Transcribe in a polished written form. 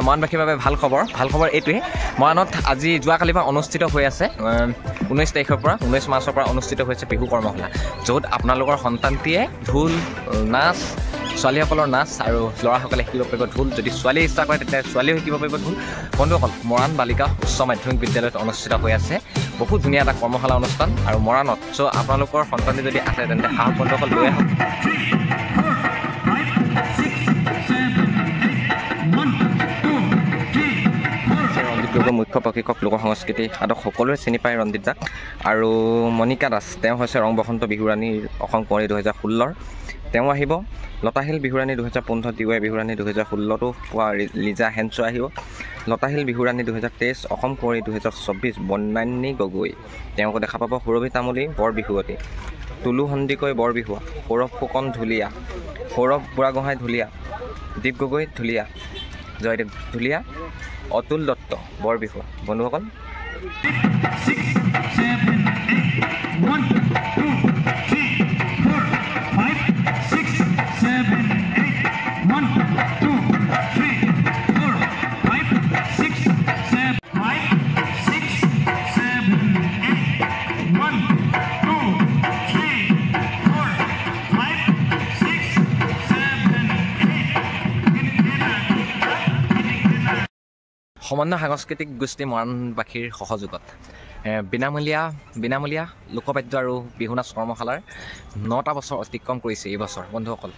মৰাণবাসীৰ বাবে ভাল খবৰ এইটোৱে মৰাণত আজি যোৱাকালিৰ পৰা অনুষ্ঠিত হৈ আছে 19 তাৰিখৰ পৰা 19 মাৰ্চৰ পৰা অনুষ্ঠিত হৈছে বিহু কৰ্মশালা য'ত আপোনালোকৰ সন্তানটিয়ে ঢোল নাচ ছোৱালীসকলৰ নাচ আৰু ল'ৰাসকলে শিকিব পাৰিব ঢোল যদি ছোৱালীয়ে ইচ্ছা কৰে তেতিয়া ছোৱালীয়েও শিকিব পাৰিব ঢোল বন্ধুসকল মৰাণ বালিকা উচ্চ মাধ্যমিক বিদ্যালয়ত অনুষ্ঠিত হৈ আছে বহুত ধুনীয়া এটা কৰ্মশালা অনুষ্ঠান আৰু মৰাণত চ' আপোনালোকৰ সন্তানে যদি আছে তেন্তে সাহস বন্ধুসকল লৈ আহক মুখ্য প্ৰশিক্ষক লোক সংস্কৃতি সাধক সকলোৱে চিনি পায় ৰঞ্জিত দাক আৰু মণিকা দাস তেওঁ হৈছে ৰং বসন্ত বিহুৰাণীৰ অসম কুঁৱৰী 2016 তেওঁ আহিব লতাশিল বিহুৰাণী 2015 টিৱাই বিহুৰাণী 2016টো পোৱা লিজা হেঞ্চো আহিব লতাশিল বিহুৰাণী 2023 অসম কুঁৱৰী 2024 বন্যানী গগৈ তেওঁকো দেখা পাব সুৰভি তামুলী বৰ বিহুৱতী তুলু সন্দিকৈ বৰ বিহুৱা সৌৰভ ফুকন ঢুলীয়া সৌৰভ বুঢ়াগোহাঁই ঢুলীয়া দীপ গগৈ ঢুলীয়া জয়দেৱ ঢুলীয়া অতুল দত্ত বৰ বিহুৱা বন্ধুসকল সমন্বয় সাংস্কৃতিক গোষ্ঠী মৰাণবাসীৰ সহযোগত বিনামূলীয়া লোকবাদ্য আৰু বিহু নাচ কৰ্মশালাৰ 9টা বছৰ অতিক্ৰম কৰিছে এই বছৰ বন্ধুসকল